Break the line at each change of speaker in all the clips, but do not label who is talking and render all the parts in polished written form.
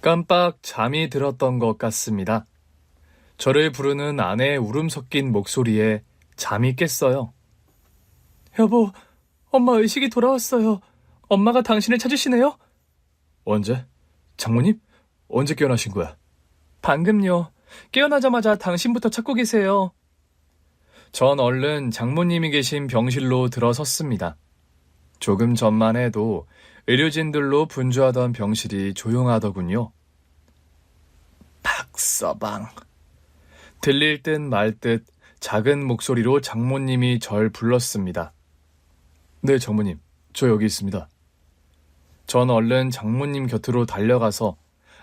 깜빡 잠이 들었던 것 같습니다. 저를 부르는 아내의 울음 섞인 목소리에 잠이 깼어요. 여보, 엄마 의식이 돌아왔어요. 엄마가 당신을 찾으시네요? 언제? 장모님? 언제 깨어나신 거야? 방금요. 깨어나자마자 당신부터 찾고 계세요. 전 얼른 장모님이 계신 병실로 들어섰습니다. 조금 전만 해도 의료진들로 분주하던 병실이 조용하더군요. 박서방. 들릴 듯 말 듯 작은 목소리로 장모님이 절 불렀습니다. 네, 장모님. 저 여기 있습니다. 전 얼른 장모님 곁으로 달려가서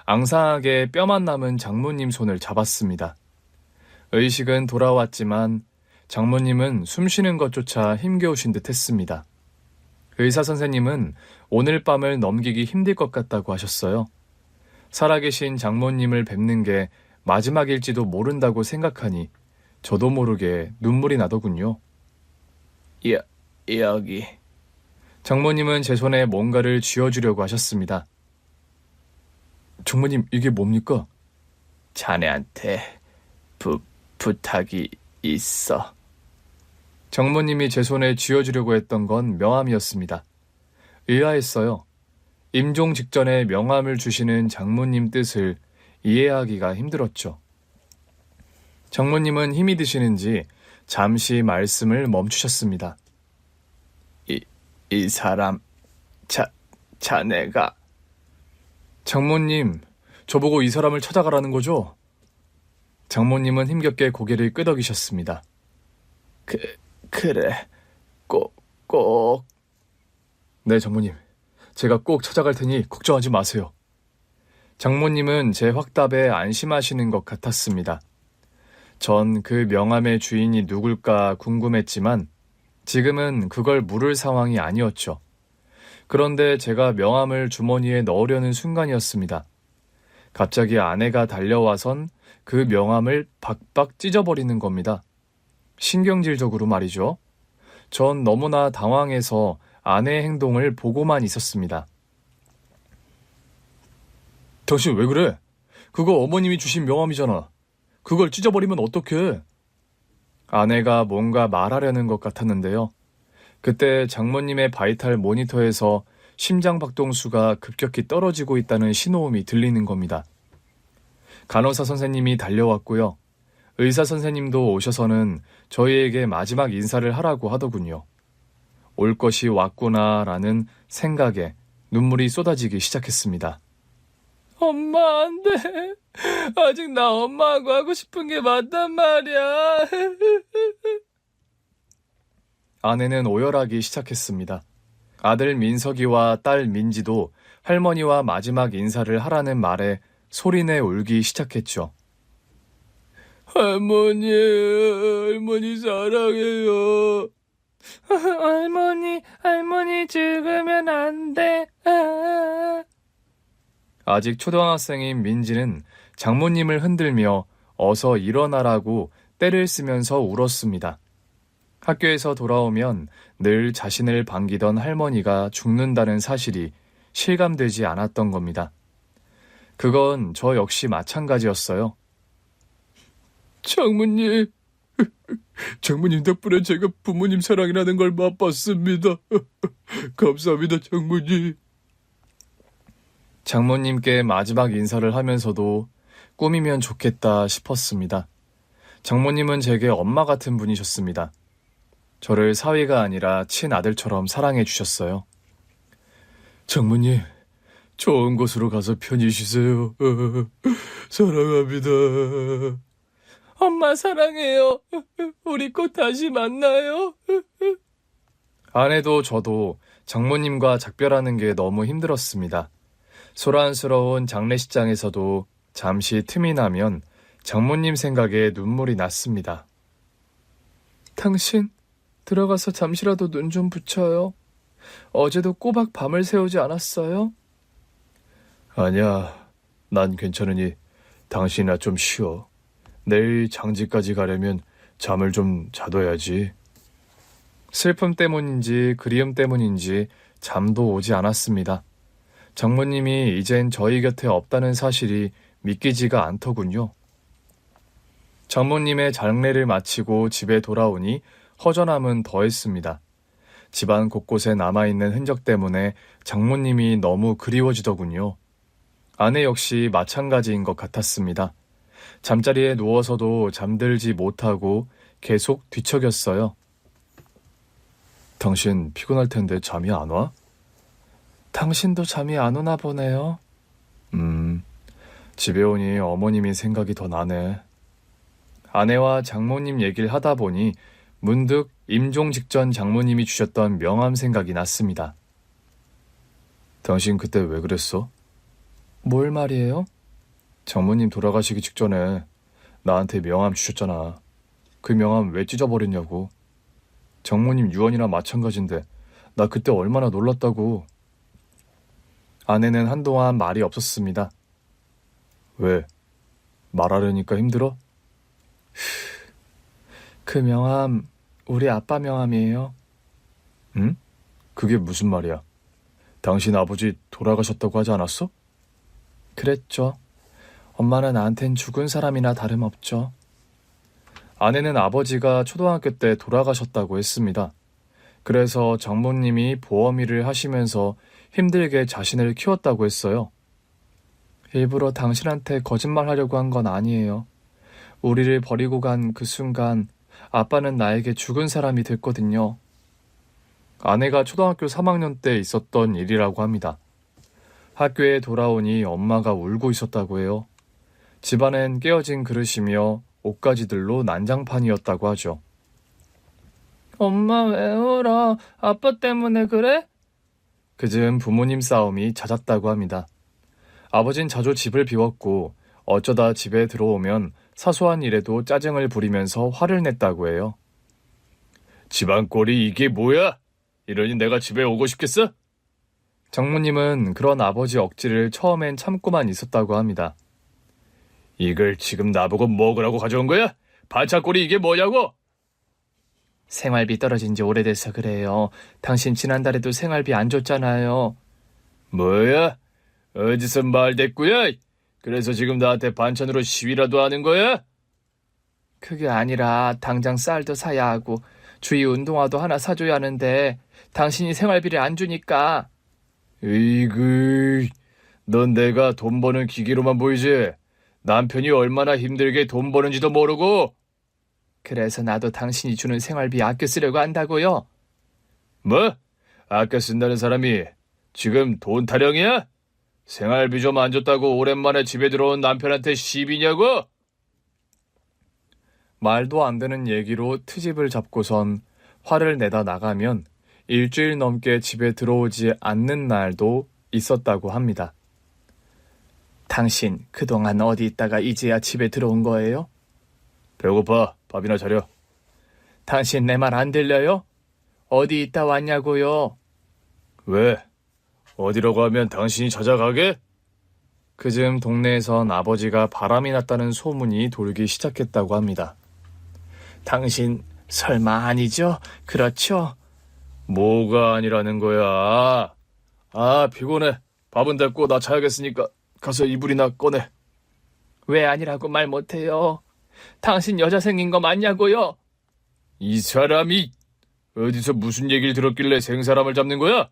앙상하게 뼈만 남은 장모님 손을 잡았습니다. 의식은 돌아왔지만 장모님은 숨쉬는 것조차 힘겨우신 듯 했습니다. 의사 선생님은 오늘 밤을 넘기기 힘들 것 같다고 하셨어요. 살아계신 장모님을 뵙는 게 마지막일지도 모른다고 생각하니 저도 모르게 눈물이 나더군요. 여기. 장모님은 제 손에 뭔가를 쥐어주려고 하셨습니다. 장모님, 이게 뭡니까? 자네한테 부탁이 있어. 장모님이 제 손에 쥐어주려고 했던 건 명함이었습니다. 의아했어요. 임종 직전에 명함을 주시는 장모님 뜻을 이해하기가 힘들었죠. 장모님은 힘이 드시는지 잠시 말씀을 멈추셨습니다. 이 사람, 자네가. 장모님, 저보고 이 사람을 찾아가라는 거죠? 장모님은 힘겹게 고개를 끄덕이셨습니다. 그래, 꼭. 네, 장모님. 제가 꼭 찾아갈 테니 걱정하지 마세요. 장모님은 제 확답에 안심하시는 것 같았습니다. 전 그 명함의 주인이 누굴까 궁금했지만 지금은 그걸 물을 상황이 아니었죠. 그런데 제가 명함을 주머니에 넣으려는 순간이었습니다. 갑자기 아내가 달려와선 그 명함을 박박 찢어버리는 겁니다. 신경질적으로 말이죠. 전 너무나 당황해서 아내의 행동을 보고만 있었습니다. 당신 왜 그래? 그거 어머님이 주신 명함이잖아. 그걸 찢어버리면 어떡해? 아내가 뭔가 말하려는 것 같았는데요. 그때 장모님의 바이탈 모니터에서 심장 박동수가 급격히 떨어지고 있다는 신호음이 들리는 겁니다. 간호사 선생님이 달려왔고요. 의사 선생님도 오셔서는 저희에게 마지막 인사를 하라고 하더군요. 올 것이 왔구나라는 생각에 눈물이 쏟아지기 시작했습니다. 엄마, 안 돼. 아직 나 엄마하고 하고 싶은 게 맞단 말이야. 아내는 오열하기 시작했습니다. 아들 민석이와 딸 민지도 할머니와 마지막 인사를 하라는 말에 소리내 울기 시작했죠. 할머니 사랑해요. 할머니 죽으면 안 돼. 아직 초등학생인 민지는 장모님을 흔들며 어서 일어나라고 떼를 쓰면서 울었습니다. 학교에서 돌아오면 늘 자신을 반기던 할머니가 죽는다는 사실이 실감되지 않았던 겁니다. 그건 저 역시 마찬가지였어요. 장모님 덕분에 제가 부모님 사랑이라는 걸 맛봤습니다. 감사합니다, 장모님. 장모님께 마지막 인사를 하면서도 꿈이면 좋겠다 싶었습니다. 장모님은 제게 엄마 같은 분이셨습니다. 저를 사위가 아니라 친아들처럼 사랑해 주셨어요. 장모님, 좋은 곳으로 가서 편히 쉬세요. 사랑합니다. 엄마 사랑해요. 우리 꼭 다시 만나요. 아내도 저도 장모님과 작별하는 게 너무 힘들었습니다. 소란스러운 장례식장에서도 잠시 틈이 나면 장모님 생각에 눈물이 났습니다. 당신 들어가서 잠시라도 눈 좀 붙여요. 어제도 꼬박 밤을 새우지 않았어요? 아니야, 난 괜찮으니 당신이나 좀 쉬어. 내일 장지까지 가려면 잠을 좀 자둬야지. 슬픔 때문인지 그리움 때문인지 잠도 오지 않았습니다. 장모님이 이젠 저희 곁에 없다는 사실이 믿기지가 않더군요. 장모님의 장례를 마치고 집에 돌아오니 허전함은 더했습니다. 집안 곳곳에 남아있는 흔적 때문에 장모님이 너무 그리워지더군요. 아내 역시 마찬가지인 것 같았습니다. 잠자리에 누워서도 잠들지 못하고 계속 뒤척였어요. 당신 피곤할 텐데 잠이 안 와? 당신도 잠이 안 오나 보네요. 집에 오니 어머님이 생각이 더 나네. 아내와 장모님 얘기를 하다 보니 문득 임종 직전 장모님이 주셨던 명함 생각이 났습니다. 당신 그때 왜 그랬어? 뭘 말이에요? 장모님 돌아가시기 직전에 나한테 명함 주셨잖아. 그 명함 왜 찢어버렸냐고. 장모님 유언이나 마찬가지인데 나 그때 얼마나 놀랐다고. 아내는 한동안 말이 없었습니다. 왜? 말하려니까 힘들어? 그 명함 우리 아빠 명함이에요. 응? 그게 무슨 말이야? 당신 아버지 돌아가셨다고 하지 않았어? 그랬죠. 엄마는 나한텐 죽은 사람이나 다름없죠. 아내는 아버지가 초등학교 때 돌아가셨다고 했습니다. 그래서 장모님이 보험 일을 하시면서 힘들게 자신을 키웠다고 했어요. 일부러 당신한테 거짓말하려고 한 건 아니에요. 우리를 버리고 간 그 순간 아빠는 나에게 죽은 사람이 됐거든요. 아내가 초등학교 3학년 때 있었던 일이라고 합니다. 학교에 돌아오니 엄마가 울고 있었다고 해요. 집안엔 깨어진 그릇이며 옷가지들로 난장판이었다고 하죠. 엄마 왜 울어? 아빠 때문에 그래? 그즈음 부모님 싸움이 잦았다고 합니다. 아버진 자주 집을 비웠고 어쩌다 집에 들어오면 사소한 일에도 짜증을 부리면서 화를 냈다고 해요. 집안 꼴이 이게 뭐야? 이러니 내가 집에 오고 싶겠어? 장모님은 그런 아버지 억지를 처음엔 참고만 있었다고 합니다. 이걸 지금 나보고 먹으라고 가져온 거야? 반찬꼴이 이게 뭐냐고? 생활비 떨어진 지 오래돼서 그래요. 당신 지난달에도 생활비 안 줬잖아요. 뭐야? 어디서 말대꾸야? 그래서 지금 나한테 반찬으로 시위라도 하는 거야? 그게 아니라 당장 쌀도 사야 하고 주희 운동화도 하나 사줘야 하는데 당신이 생활비를 안 주니까. 으이그, 넌 내가 돈 버는 기계로만 보이지? 남편이 얼마나 힘들게 돈 버는지도 모르고. 그래서 나도 당신이 주는 생활비 아껴 쓰려고 한다고요. 뭐? 아껴 쓴다는 사람이 지금 돈 타령이야? 생활비 좀 안 줬다고 오랜만에 집에 들어온 남편한테 시비냐고? 말도 안 되는 얘기로 트집을 잡고선 화를 내다 나가면 일주일 넘게 집에 들어오지 않는 날도 있었다고 합니다. 당신 그동안 어디 있다가 이제야 집에 들어온 거예요? 배고파. 밥이나 차려. 당신 내 말 안 들려요? 어디 있다 왔냐고요? 왜? 어디라고 하면 당신이 찾아가게? 그즈음 동네에선 아버지가 바람이 났다는 소문이 돌기 시작했다고 합니다. 당신 설마 아니죠? 그렇죠? 뭐가 아니라는 거야? 아, 피곤해. 밥은 됐고 나 자야겠으니까 가서 이불이나 꺼내. 왜 아니라고 말 못해요? 당신 여자 생긴 거 맞냐고요? 이 사람이 어디서 무슨 얘기를 들었길래 생사람을 잡는 거야?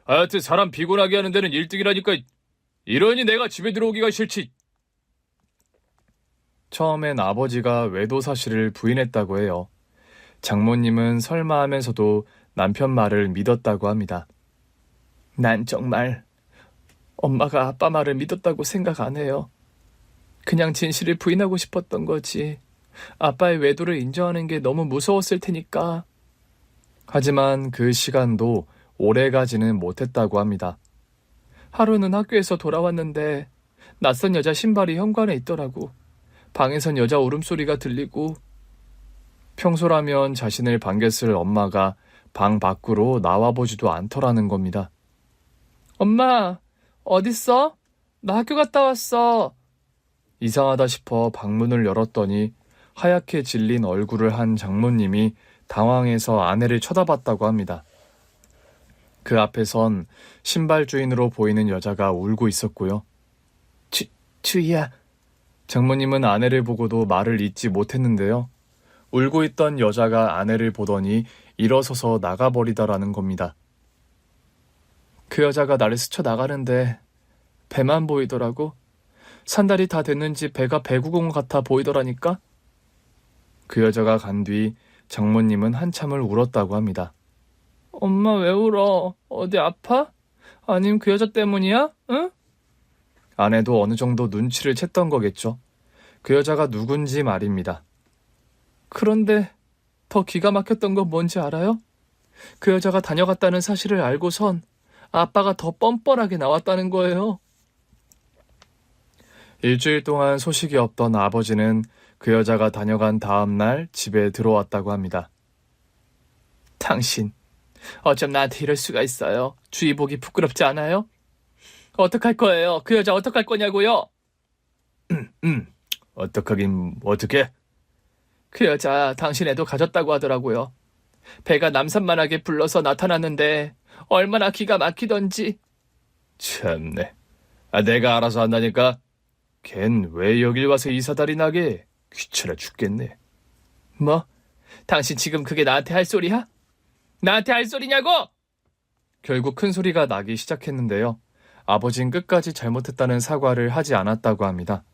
하여튼 사람 피곤하게 하는 데는 1등이라니까. 이러니 내가 집에 들어오기가 싫지. 처음엔 아버지가 외도 사실을 부인했다고 해요. 장모님은 설마 하면서도 남편 말을 믿었다고 합니다. 난 정말 엄마가 아빠 말을 믿었다고 생각 안 해요. 그냥 진실을 부인하고 싶었던 거지. 아빠의 외도를 인정하는 게 너무 무서웠을 테니까. 하지만 그 시간도 오래 가지는 못했다고 합니다. 하루는 학교에서 돌아왔는데 낯선 여자 신발이 현관에 있더라고. 방에선 여자 울음소리가 들리고 평소라면 자신을 반겼을 엄마가 방 밖으로 나와보지도 않더라는 겁니다. 엄마, 어딨어? 나 학교 갔다 왔어. 이상하다 싶어 방문을 열었더니 하얗게 질린 얼굴을 한 장모님이 당황해서 아내를 쳐다봤다고 합니다. 그 앞에선 신발 주인으로 보이는 여자가 울고 있었고요. 주희야. 장모님은 아내를 보고도 말을 잇지 못했는데요. 울고 있던 여자가 아내를 보더니 일어서서 나가버리더라는 겁니다. 그 여자가 나를 스쳐 나가는데 배만 보이더라고. 산달이 다 됐는지 배가 배구공 같아 보이더라니까. 그 여자가 간 뒤 장모님은 한참을 울었다고 합니다. 엄마 왜 울어? 어디 아파? 아님 그 여자 때문이야? 응? 아내도 어느 정도 눈치를 챘던 거겠죠. 그 여자가 누군지 말입니다. 그런데 더 기가 막혔던 건 뭔지 알아요? 그 여자가 다녀갔다는 사실을 알고선 아빠가 더 뻔뻔하게 나왔다는 거예요. 일주일 동안 소식이 없던 아버지는 그 여자가 다녀간 다음 날 집에 들어왔다고 합니다. 당신, 어쩜 나한테 이럴 수가 있어요? 주의 보기 부끄럽지 않아요? 어떡할 거예요? 그 여자 어떡할 거냐고요? 어떡하긴 어떡해? 그 여자 당신 애도 가졌다고 하더라고요. 배가 남산만하게 불러서 나타났는데 얼마나 기가 막히던지. 참네. 내가 알아서 한다니까. 걘 왜 여길 와서 이사다리 나게? 귀찮아 죽겠네. 뭐? 당신 지금 그게 나한테 할 소리야? 나한테 할 소리냐고! 결국 큰 소리가 나기 시작했는데요. 아버진 끝까지 잘못했다는 사과를 하지 않았다고 합니다.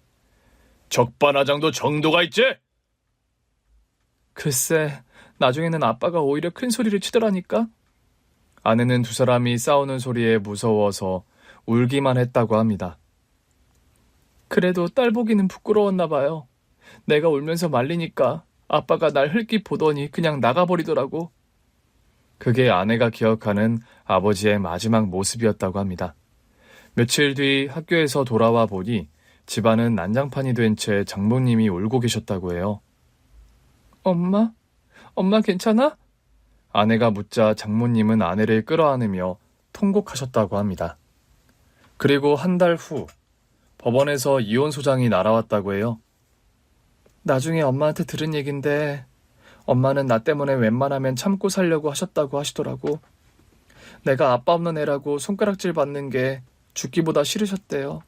적반하장도 정도가 있지? 글쎄, 나중에는 아빠가 오히려 큰 소리를 치더라니까. 아내는 두 사람이 싸우는 소리에 무서워서 울기만 했다고 합니다. 그래도 딸 보기는 부끄러웠나 봐요. 내가 울면서 말리니까 아빠가 날 흘낏 보더니 그냥 나가버리더라고. 그게 아내가 기억하는 아버지의 마지막 모습이었다고 합니다. 며칠 뒤 학교에서 돌아와 보니 집안은 난장판이 된 채 장모님이 울고 계셨다고 해요. 엄마? 엄마 괜찮아? 아내가 묻자 장모님은 아내를 끌어안으며 통곡하셨다고 합니다. 그리고 한 달 후 법원에서 이혼 소장이 날아왔다고 해요. 나중에 엄마한테 들은 얘긴데 엄마는 나 때문에 웬만하면 참고 살려고 하셨다고 하시더라고. 내가 아빠 없는 애라고 손가락질 받는 게 죽기보다 싫으셨대요.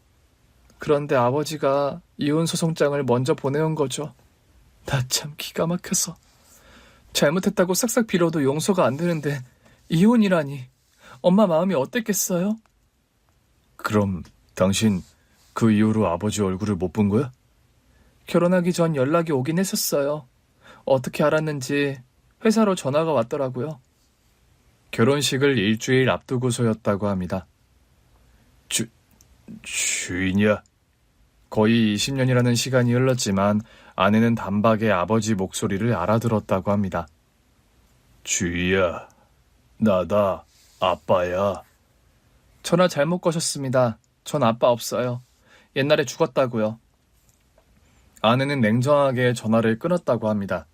그런데 아버지가 이혼 소송장을 먼저 보내온 거죠. 나 참 기가 막혀서. 잘못했다고 싹싹 빌어도 용서가 안 되는데 이혼이라니. 엄마 마음이 어땠겠어요? 그럼 당신 그 이후로 아버지 얼굴을 못 본 거야? 결혼하기 전 연락이 오긴 했었어요. 어떻게 알았는지 회사로 전화가 왔더라고요. 결혼식을 일주일 앞두고서였다고 합니다. 주인이야? 거의 20년이라는 시간이 흘렀지만 아내는 단박에 아버지 목소리를 알아들었다고 합니다. 주희야, 나다, 아빠야. 전화 잘못 거셨습니다. 전 아빠 없어요. 옛날에 죽었다고요. 아내는 냉정하게 전화를 끊었다고 합니다.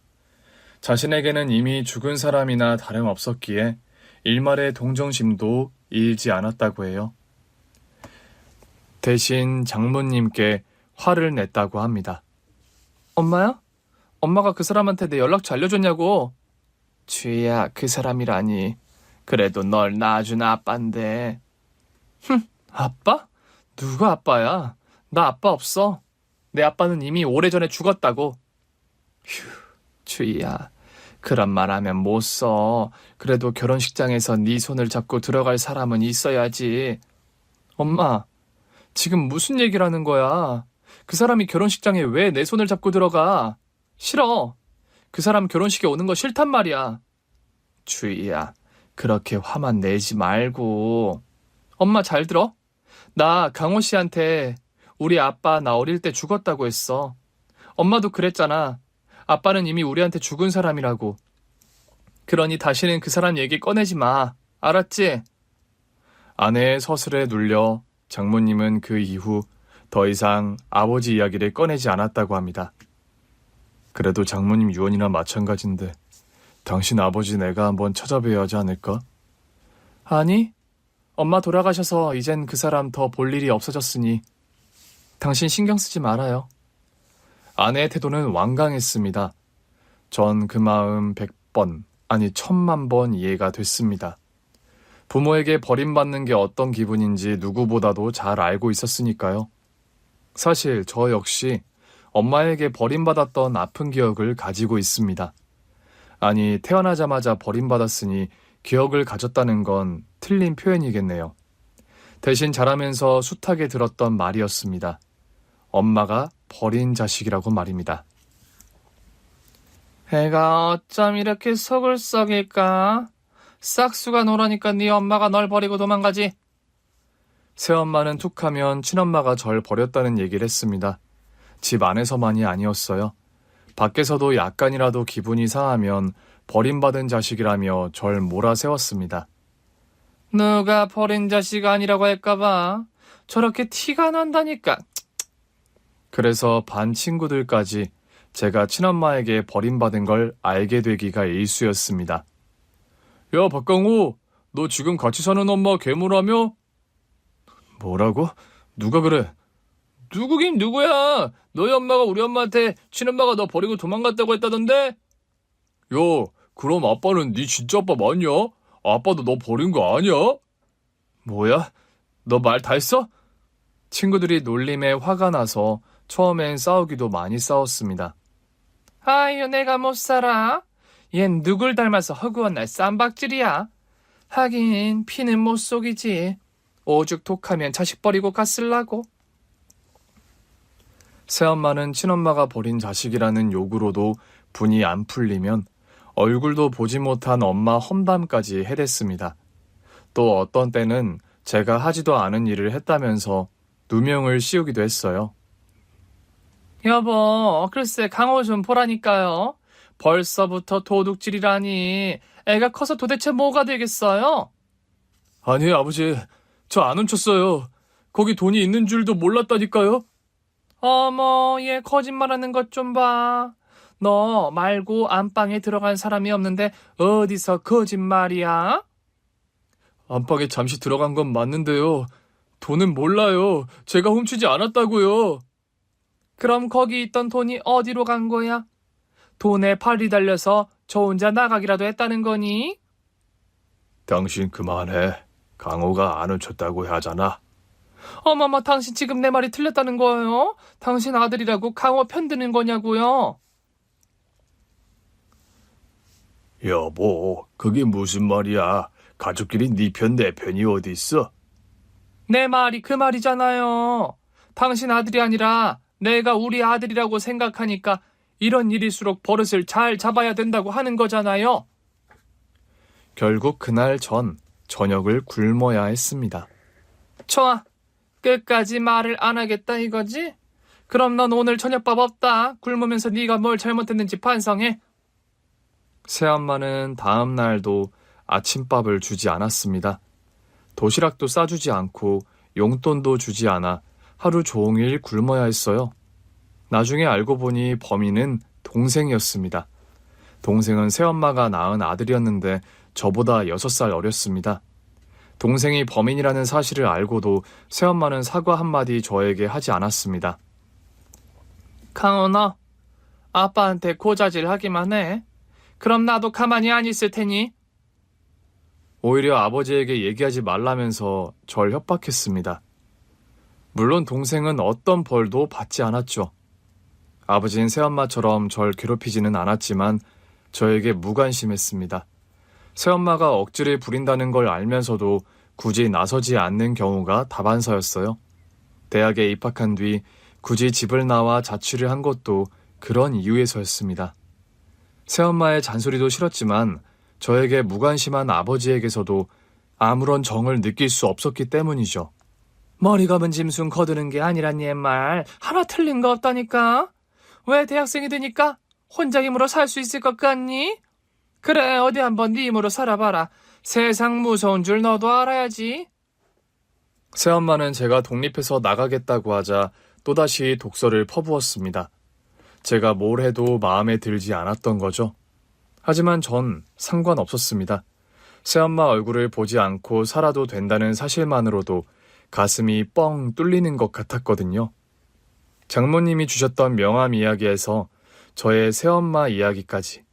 자신에게는 이미 죽은 사람이나 다름없었기에 일말의 동정심도 일지 않았다고 해요. 대신 장모님께 화를 냈다고 합니다. 엄마야? 엄마가 그 사람한테 내 연락처 알려줬냐고. 주희야, 그 사람이라니. 그래도 널 낳아준 아빠인데. 아빠? 누가 아빠야? 나 아빠 없어. 내 아빠는 이미 오래전에 죽었다고. 휴, 주희야. 그런 말 하면 못 써. 그래도 결혼식장에서 네 손을 잡고 들어갈 사람은 있어야지. 엄마, 지금 무슨 얘기를 하는 거야? 그 사람이 결혼식장에 왜 내 손을 잡고 들어가? 싫어. 그 사람 결혼식에 오는 거 싫단 말이야. 주희야, 그렇게 화만 내지 말고. 엄마 잘 들어? 나 강호 씨한테 우리 아빠 나 어릴 때 죽었다고 했어. 엄마도 그랬잖아. 아빠는 이미 우리한테 죽은 사람이라고. 그러니 다시는 그 사람 얘기 꺼내지 마. 알았지? 아내의 서술에 눌려 장모님은 그 이후 더 이상 아버지 이야기를 꺼내지 않았다고 합니다. 그래도 장모님 유언이나 마찬가지인데 당신 아버지 내가 한번 찾아뵈야 하지 않을까? 아니, 엄마 돌아가셔서 이젠 그 사람 더 볼 일이 없어졌으니 당신 신경 쓰지 말아요. 아내의 태도는 완강했습니다. 전 그 마음 100번, 아니 1000만 번 이해가 됐습니다. 부모에게 버림받는 게 어떤 기분인지 누구보다도 잘 알고 있었으니까요. 사실 저 역시 엄마에게 버림받았던 아픈 기억을 가지고 있습니다. 아니, 태어나자마자 버림받았으니 기억을 가졌다는 건 틀린 표현이겠네요. 대신 자라면서 숱하게 들었던 말이었습니다. 엄마가 버린 자식이라고 말입니다. 애가 어쩜 이렇게 속을 썩일까? 싹수가 노라니까 네 엄마가 널 버리고 도망가지. 새엄마는 툭하면 친엄마가 절 버렸다는 얘기를 했습니다. 집 안에서만이 아니었어요. 밖에서도 약간이라도 기분이 상하면 버림받은 자식이라며 절 몰아세웠습니다. 누가 버린 자식 아니라고 할까봐 저렇게 티가 난다니까. 그래서 반 친구들까지 제가 친엄마에게 버림받은 걸 알게 되기가 일쑤였습니다. 야, 박강호, 너 지금 같이 사는 엄마 괴물하며? 뭐라고? 누가 그래? 누구긴 누구야? 너희 엄마가 우리 엄마한테 친엄마가 너 버리고 도망갔다고 했다던데? 야, 그럼 아빠는 네 진짜 아빠 맞냐? 아빠도 너 버린 거 아니야? 뭐야? 너 말 다 했어? 친구들이 놀림에 화가 나서 처음엔 싸우기도 많이 싸웠습니다. 아유, 내가 못 살아. 얜 누굴 닮아서 허구한 날 쌈박질이야. 하긴 피는 못 속이지. 오죽 독하면 자식 버리고 갔을라고. 새엄마는 친엄마가 버린 자식이라는 욕으로도 분이 안 풀리면 얼굴도 보지 못한 엄마 험담까지 해댔습니다. 또 어떤 때는 제가 하지도 않은 일을 했다면서 누명을 씌우기도 했어요. 여보, 글쎄 강호 좀 보라니까요. 벌써부터 도둑질이라니. 애가 커서 도대체 뭐가 되겠어요? 아니, 아버지, 저 안 훔쳤어요. 거기 돈이 있는 줄도 몰랐다니까요. 어머, 얘 거짓말하는 것 좀 봐. 너 말고 안방에 들어간 사람이 없는데 어디서 거짓말이야? 안방에 잠시 들어간 건 맞는데요. 돈은 몰라요. 제가 훔치지 않았다고요. 그럼 거기 있던 돈이 어디로 간 거야? 돈에 팔이 달려서 저 혼자 나가기라도 했다는 거니? 당신 그만해. 강호가 안 훔쳤다고 하잖아. 어머머, 당신 지금 내 말이 틀렸다는 거예요? 당신 아들이라고 강호 편드는 거냐고요? 여보, 그게 무슨 말이야? 가족끼리 네 편 내 편이 어디 있어? 내 말이 그 말이잖아요. 당신 아들이 아니라 내가 우리 아들이라고 생각하니까 이런 일일수록 버릇을 잘 잡아야 된다고 하는 거잖아요. 결국 그날 전 저녁을 굶어야 했습니다. 좋아, 끝까지 말을 안 하겠다 이거지? 그럼 넌 오늘 저녁밥 없다. 굶으면서 네가 뭘 잘못했는지 반성해. 새엄마는 다음 날도 아침밥을 주지 않았습니다. 도시락도 싸주지 않고 용돈도 주지 않아 하루 종일 굶어야 했어요. 나중에 알고 보니 범인은 동생이었습니다. 동생은 새엄마가 낳은 아들이었는데 저보다 6살 어렸습니다. 동생이 범인이라는 사실을 알고도 새엄마는 사과 한마디 저에게 하지 않았습니다. 강호, 너 아빠한테 고자질 하기만 해. 그럼 나도 가만히 안 있을 테니. 오히려 아버지에게 얘기하지 말라면서 절 협박했습니다. 물론 동생은 어떤 벌도 받지 않았죠. 아버지는 새엄마처럼 절 괴롭히지는 않았지만 저에게 무관심했습니다. 새엄마가 억지를 부린다는 걸 알면서도 굳이 나서지 않는 경우가 다반사였어요. 대학에 입학한 뒤 굳이 집을 나와 자취를 한 것도 그런 이유에서였습니다. 새엄마의 잔소리도 싫었지만 저에게 무관심한 아버지에게서도 아무런 정을 느낄 수 없었기 때문이죠. 머리 감은 짐승 거두는 게 아니란 옛말 하나 틀린 거 없다니까. 왜 대학생이 되니까 혼자 힘으로 살 수 있을 것 같니? 그래, 어디 한번 네 힘으로 살아봐라. 세상 무서운 줄 너도 알아야지. 새엄마는 제가 독립해서 나가겠다고 하자 또다시 독서를 퍼부었습니다. 제가 뭘 해도 마음에 들지 않았던 거죠. 하지만 전 상관없었습니다. 새엄마 얼굴을 보지 않고 살아도 된다는 사실만으로도 가슴이 뻥 뚫리는 것 같았거든요. 장모님이 주셨던 명함 이야기에서 저의 새엄마 이야기까지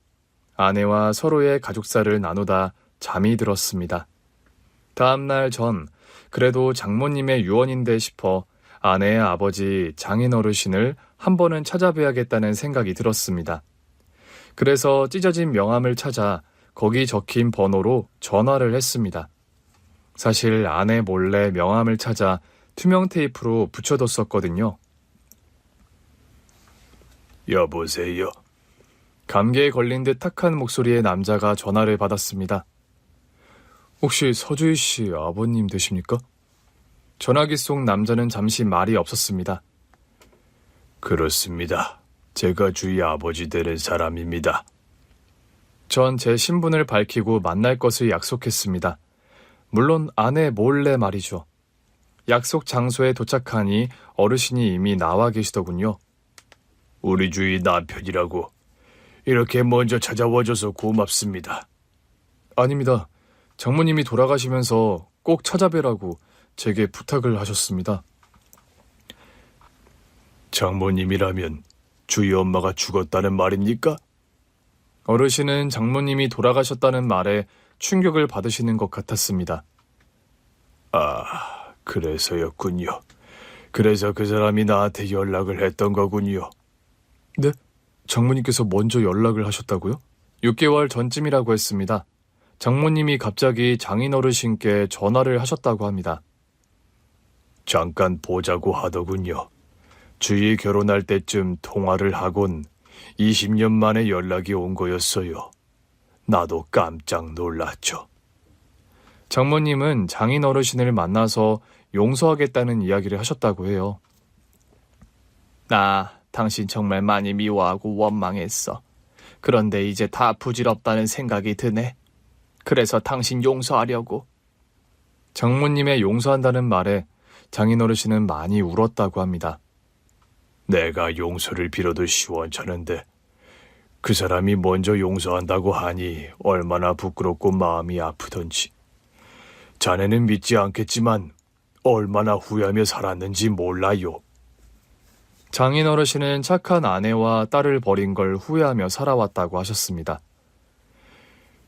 아내와 서로의 가족사를 나누다 잠이 들었습니다. 다음날 전 그래도 장모님의 유언인데 싶어 아내의 아버지 장인 어르신을 한 번은 찾아뵈야겠다는 생각이 들었습니다. 그래서 찢어진 명함을 찾아 거기 적힌 번호로 전화를 했습니다. 사실 아내 몰래 명함을 찾아 투명 테이프로 붙여뒀었거든요. 여보세요. 감기에 걸린 듯 탁한 목소리의 남자가 전화를 받았습니다. 혹시 서주희 씨 아버님 되십니까? 전화기 속 남자는 잠시 말이 없었습니다. 그렇습니다. 제가 주희 아버지 되는 사람입니다. 전 제 신분을 밝히고 만날 것을 약속했습니다. 물론 아내 몰래 말이죠. 약속 장소에 도착하니 어르신이 이미 나와 계시더군요. 우리 주희 남편이라고. 이렇게 먼저 찾아와줘서 고맙습니다. 아닙니다. 장모님이 돌아가시면서 꼭 찾아뵈라고 제게 부탁을 하셨습니다. 장모님이라면 주희 엄마가 죽었다는 말입니까? 어르신은 장모님이 돌아가셨다는 말에 충격을 받으시는 것 같았습니다. 아, 그래서였군요. 그래서 그 사람이 나한테 연락을 했던 거군요. 네? 장모님께서 먼저 연락을 하셨다고요? 6개월 전쯤이라고 했습니다. 장모님이 갑자기 장인 어르신께 전화를 하셨다고 합니다. 잠깐 보자고 하더군요. 주희 결혼할 때쯤 통화를 하곤 20년 만에 연락이 온 거였어요. 나도 깜짝 놀랐죠. 장모님은 장인 어르신을 만나서 용서하겠다는 이야기를 하셨다고 해요. 당신 정말 많이 미워하고 원망했어. 그런데 이제 다 부질없다는 생각이 드네. 그래서 당신 용서하려고. 장모님의 용서한다는 말에 장인 어르신은 많이 울었다고 합니다. 내가 용서를 빌어도 시원찮은데 그 사람이 먼저 용서한다고 하니 얼마나 부끄럽고 마음이 아프던지. 자네는 믿지 않겠지만 얼마나 후회하며 살았는지 몰라요. 장인 어르신은 착한 아내와 딸을 버린 걸 후회하며 살아왔다고 하셨습니다.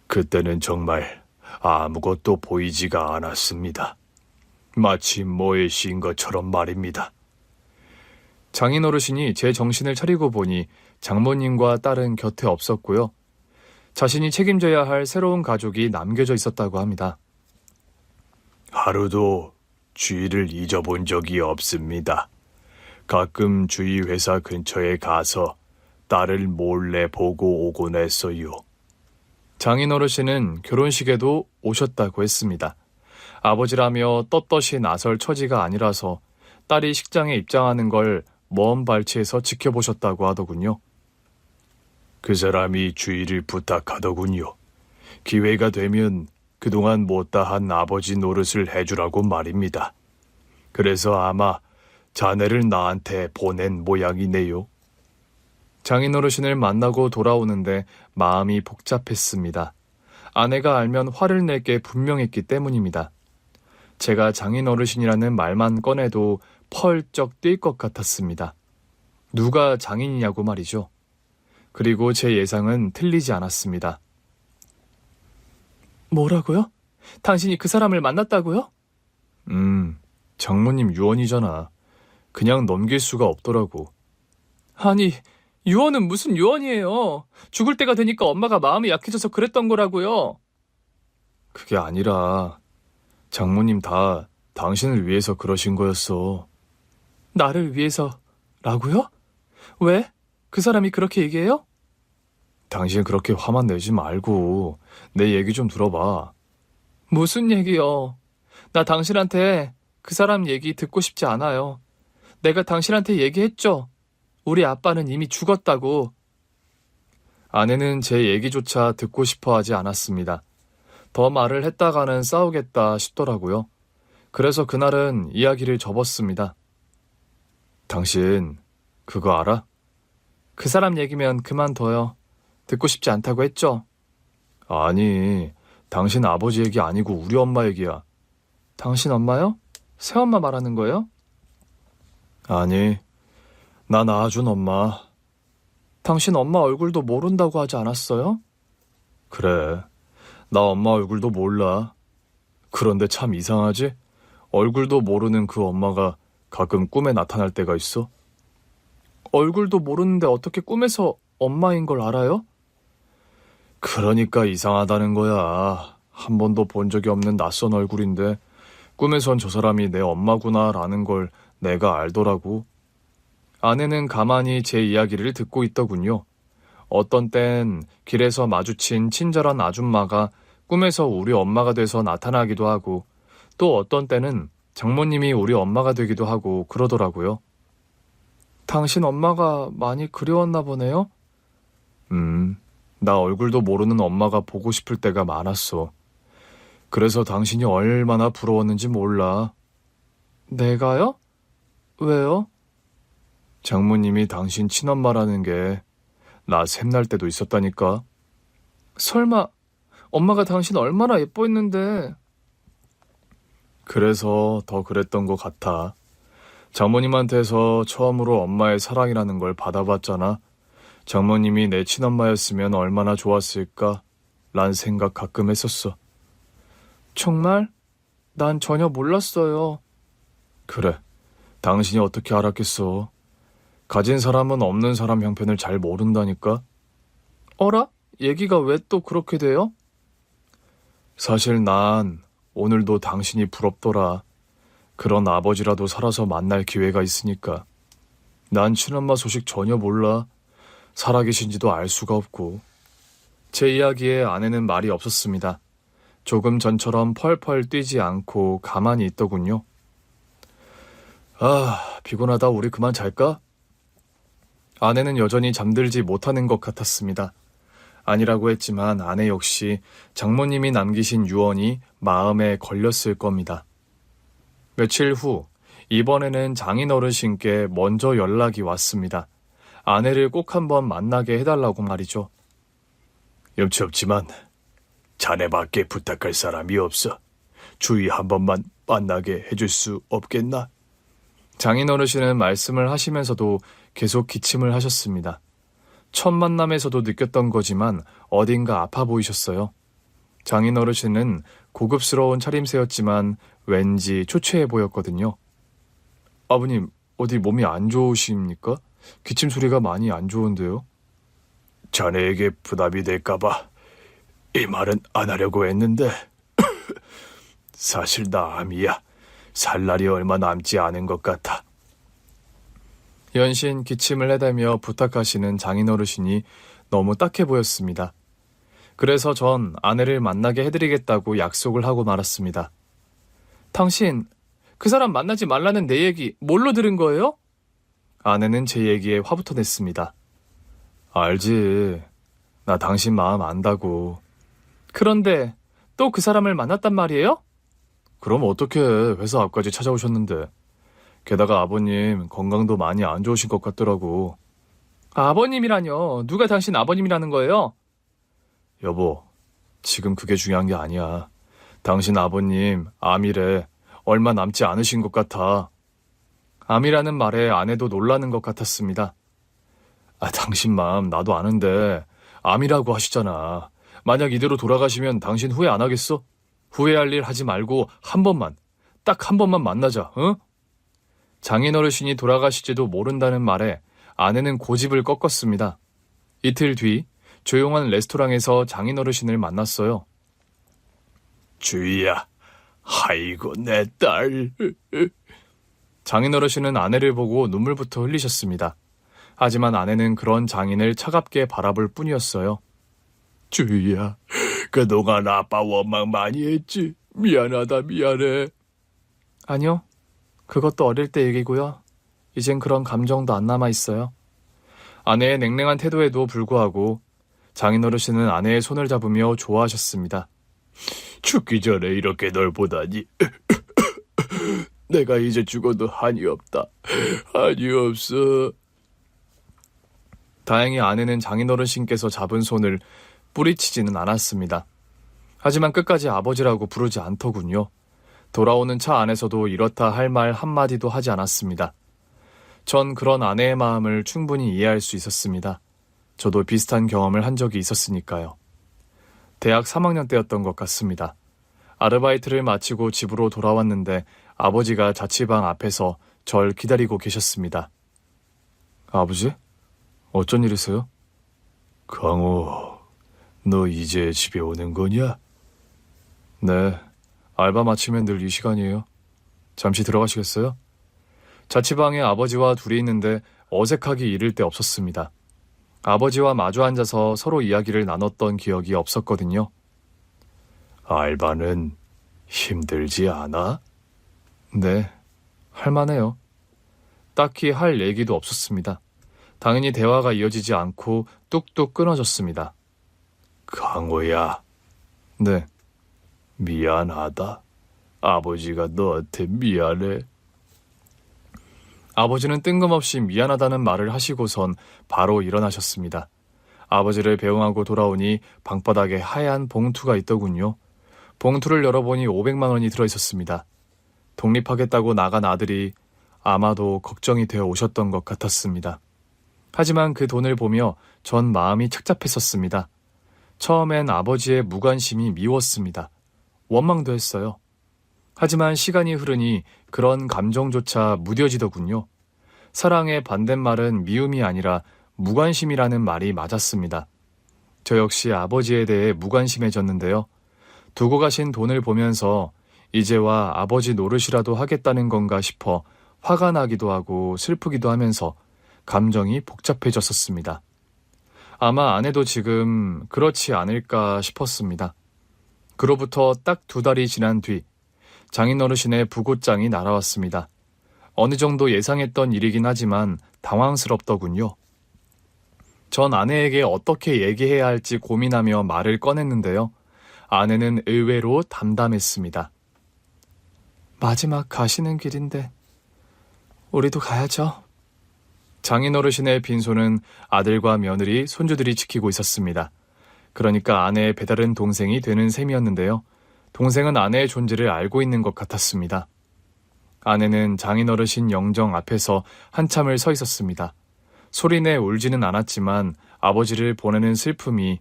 그때는 정말 아무것도 보이지가 않았습니다. 마치 뭐에 씌인 것처럼 말입니다. 장인 어르신이 제 정신을 차리고 보니 장모님과 딸은 곁에 없었고요. 자신이 책임져야 할 새로운 가족이 남겨져 있었다고 합니다. 하루도 주희를 잊어본 적이 없습니다. 가끔 주희 회사 근처에 가서 딸을 몰래 보고 오곤 했어요. 장인 어르신은 결혼식에도 오셨다고 했습니다. 아버지라며 떳떳이 나설 처지가 아니라서 딸이 식장에 입장하는 걸 먼 발치에서 지켜보셨다고 하더군요. 그 사람이 주희를 부탁하더군요. 기회가 되면 그동안 못다한 아버지 노릇을 해주라고 말입니다. 그래서 아마 자네를 나한테 보낸 모양이네요. 장인 어르신을 만나고 돌아오는데 마음이 복잡했습니다. 아내가 알면 화를 낼 게 분명했기 때문입니다. 제가 장인 어르신이라는 말만 꺼내도 펄쩍 뛸 것 같았습니다. 누가 장인이냐고 말이죠. 그리고 제 예상은 틀리지 않았습니다. 뭐라고요? 당신이 그 사람을 만났다고요? 장모님 유언이잖아. 그냥 넘길 수가 없더라고. 아니, 유언은 무슨 유언이에요. 죽을 때가 되니까 엄마가 마음이 약해져서 그랬던 거라고요. 그게 아니라 장모님 다 당신을 위해서 그러신 거였어. 나를 위해서라고요? 왜? 그 사람이 그렇게 얘기해요? 당신 그렇게 화만 내지 말고 내 얘기 좀 들어봐. 무슨 얘기요? 나 당신한테 그 사람 얘기 듣고 싶지 않아요. 내가 당신한테 얘기했죠. 우리 아빠는 이미 죽었다고. 아내는 제 얘기조차 듣고 싶어 하지 않았습니다. 더 말을 했다가는 싸우겠다 싶더라고요. 그래서 그날은 이야기를 접었습니다. 당신 그거 알아? 그 사람 얘기면 그만둬요. 듣고 싶지 않다고 했죠? 아니, 당신 아버지 얘기 아니고 우리 엄마 얘기야. 당신 엄마요? 새엄마 말하는 거예요? 아니, 나 낳아준 엄마. 당신 엄마 얼굴도 모른다고 하지 않았어요? 그래, 나 엄마 얼굴도 몰라. 그런데 참 이상하지? 얼굴도 모르는 그 엄마가 가끔 꿈에 나타날 때가 있어. 얼굴도 모르는데 어떻게 꿈에서 엄마인 걸 알아요? 그러니까 이상하다는 거야. 한 번도 본 적이 없는 낯선 얼굴인데 꿈에선 저 사람이 내 엄마구나라는 걸 내가 알더라고. 아내는 가만히 제 이야기를 듣고 있더군요. 어떤 땐 길에서 마주친 친절한 아줌마가 꿈에서 우리 엄마가 돼서 나타나기도 하고 또 어떤 때는 장모님이 우리 엄마가 되기도 하고 그러더라고요. 당신 엄마가 많이 그리웠나 보네요? 나 얼굴도 모르는 엄마가 보고 싶을 때가 많았어. 그래서 당신이 얼마나 부러웠는지 몰라. 내가요? 왜요? 장모님이 당신 친엄마라는 게 나 샘날 때도 있었다니까. 설마 엄마가 당신 얼마나 예뻐했는데. 그래서 더 그랬던 것 같아. 장모님한테서 처음으로 엄마의 사랑이라는 걸 받아봤잖아. 장모님이 내 친엄마였으면 얼마나 좋았을까? 란 생각 가끔 했었어. 정말? 난 전혀 몰랐어요. 그래, 당신이 어떻게 알았겠어. 가진 사람은 없는 사람 형편을 잘 모른다니까. 어라? 얘기가 왜 또 그렇게 돼요? 사실 난 오늘도 당신이 부럽더라. 그런 아버지라도 살아서 만날 기회가 있으니까. 난 친엄마 소식 전혀 몰라. 살아계신지도 알 수가 없고. 제 이야기에 아내는 말이 없었습니다. 조금 전처럼 펄펄 뛰지 않고 가만히 있더군요. 피곤하다. 우리 그만 잘까? 아내는 여전히 잠들지 못하는 것 같았습니다. 아니라고 했지만 아내 역시 장모님이 남기신 유언이 마음에 걸렸을 겁니다. 며칠 후 이번에는 장인어르신께 먼저 연락이 왔습니다. 아내를 꼭 한번 만나게 해달라고 말이죠. 염치 없지만 자네밖에 부탁할 사람이 없어. 주위 한 번만 만나게 해줄 수 없겠나? 장인어르신은 말씀을 하시면서도 계속 기침을 하셨습니다. 첫 만남에서도 느꼈던 거지만 어딘가 아파 보이셨어요. 장인어르신은 고급스러운 차림새였지만 왠지 초췌해 보였거든요. 아버님, 어디 몸이 안 좋으십니까? 기침 소리가 많이 안 좋은데요? 자네에게 부담이 될까봐 이 말은 안 하려고 했는데 사실 나 암이야. 살 날이 얼마 남지 않은 것 같아. 연신 기침을 해대며 부탁하시는 장인어르신이 너무 딱해 보였습니다. 그래서 전 아내를 만나게 해드리겠다고 약속을 하고 말았습니다. 당신, 그 사람 만나지 말라는 내 얘기 뭘로 들은 거예요? 아내는 제 얘기에 화부터 냈습니다. 알지. 나 당신 마음 안다고. 그런데 또 그 사람을 만났단 말이에요? 그럼 어떡해. 회사 앞까지 찾아오셨는데. 게다가 아버님 건강도 많이 안 좋으신 것 같더라고. 아버님이라뇨? 누가 당신 아버님이라는 거예요? 여보, 지금 그게 중요한 게 아니야. 당신 아버님 암이래. 얼마 남지 않으신 것 같아. 암이라는 말에 아내도 놀라는 것 같았습니다. 당신 마음 나도 아는데 암이라고 하시잖아. 만약 이대로 돌아가시면 당신 후회 안 하겠어? 후회할 일 하지 말고 한 번만, 딱 한 번만 만나자, 응? 장인어르신이 돌아가실지도 모른다는 말에 아내는 고집을 꺾었습니다. 이틀 뒤 조용한 레스토랑에서 장인어르신을 만났어요. 주희야, 아이고 내 딸. 장인어르신은 아내를 보고 눈물부터 흘리셨습니다. 하지만 아내는 그런 장인을 차갑게 바라볼 뿐이었어요. 주희야, 그동안 아빠 원망 많이 했지. 미안하다, 미안해. 아니요. 그것도 어릴 때 얘기고요. 이젠 그런 감정도 안 남아있어요. 아내의 냉랭한 태도에도 불구하고 장인어르신은 아내의 손을 잡으며 좋아하셨습니다. 죽기 전에 이렇게 널 보다니. 내가 이제 죽어도 한이 없다. 한이 없어. 다행히 아내는 장인어르신께서 잡은 손을 뿌리치지는 않았습니다. 하지만 끝까지 아버지라고 부르지 않더군요. 돌아오는 차 안에서도 이렇다 할 말 한마디도 하지 않았습니다. 전 그런 아내의 마음을 충분히 이해할 수 있었습니다. 저도 비슷한 경험을 한 적이 있었으니까요. 대학 3학년 때였던 것 같습니다. 아르바이트를 마치고 집으로 돌아왔는데 아버지가 자취방 앞에서 절 기다리고 계셨습니다. 아버지? 어쩐 일이세요? 강호, 너 이제 집에 오는 거냐? 네, 알바 마치면 늘 이 시간이에요. 잠시 들어가시겠어요? 자취방에 아버지와 둘이 있는데 어색하기 이를 데 없었습니다. 아버지와 마주 앉아서 서로 이야기를 나눴던 기억이 없었거든요. 알바는 힘들지 않아? 네, 할만해요. 딱히 할 얘기도 없었습니다. 당연히 대화가 이어지지 않고 뚝뚝 끊어졌습니다. 강호야. 네. 미안하다. 아버지가 너한테 미안해. 아버지는 뜬금없이 미안하다는 말을 하시고선 바로 일어나셨습니다. 아버지를 배웅하고 돌아오니 방바닥에 하얀 봉투가 있더군요. 봉투를 열어보니 500만 원이 들어있었습니다. 독립하겠다고 나간 아들이 아마도 걱정이 되어 오셨던 것 같았습니다. 하지만 그 돈을 보며 전 마음이 착잡했었습니다. 처음엔 아버지의 무관심이 미웠습니다. 원망도 했어요. 하지만 시간이 흐르니 그런 감정조차 무뎌지더군요. 사랑의 반대말은 미움이 아니라 무관심이라는 말이 맞았습니다. 저 역시 아버지에 대해 무관심해졌는데요. 두고 가신 돈을 보면서 이제와 아버지 노릇이라도 하겠다는 건가 싶어 화가 나기도 하고 슬프기도 하면서 감정이 복잡해졌었습니다. 아마 아내도 지금 그렇지 않을까 싶었습니다. 그로부터 딱 2달이 지난 뒤 장인어르신의 부고장이 날아왔습니다. 어느 정도 예상했던 일이긴 하지만 당황스럽더군요. 전 아내에게 어떻게 얘기해야 할지 고민하며 말을 꺼냈는데요. 아내는 의외로 담담했습니다. 마지막 가시는 길인데 우리도 가야죠. 장인어르신의 빈소는 아들과 며느리, 손주들이 지키고 있었습니다. 그러니까 아내의 배다른 동생이 되는 셈이었는데요. 동생은 아내의 존재를 알고 있는 것 같았습니다. 아내는 장인어르신 영정 앞에서 한참을 서 있었습니다. 소리내 울지는 않았지만 아버지를 보내는 슬픔이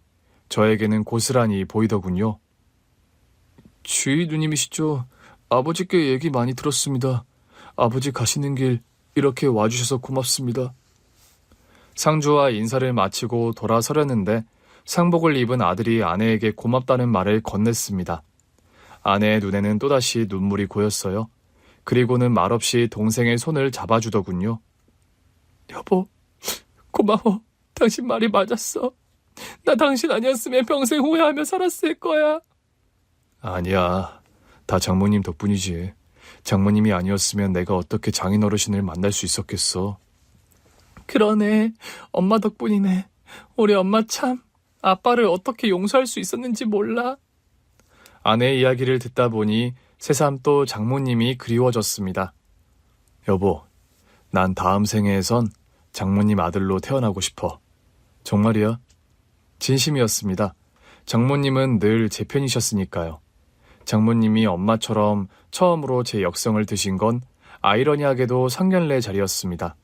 저에게는 고스란히 보이더군요. 주의 누님이시죠? 아버지께 얘기 많이 들었습니다. 아버지 가시는 길 이렇게 와주셔서 고맙습니다. 상주와 인사를 마치고 돌아서려는데 상복을 입은 아들이 아내에게 고맙다는 말을 건넸습니다. 아내의 눈에는 또다시 눈물이 고였어요. 그리고는 말없이 동생의 손을 잡아주더군요. 여보, 고마워. 당신 말이 맞았어. 나 당신 아니었으면 평생 후회하며 살았을 거야. 아니야. 다 장모님 덕분이지. 장모님이 아니었으면 내가 어떻게 장인어르신을 만날 수 있었겠어. 그러네. 엄마 덕분이네. 우리 엄마 참 아빠를 어떻게 용서할 수 있었는지 몰라. 아내의 이야기를 듣다 보니 새삼 또 장모님이 그리워졌습니다. 여보, 난 다음 생애에선 장모님 아들로 태어나고 싶어. 정말이야? 진심이었습니다. 장모님은 늘 제 편이셨으니까요. 장모님이 엄마처럼 처음으로 제 역성을 드신 건 아이러니하게도 상견례 자리였습니다.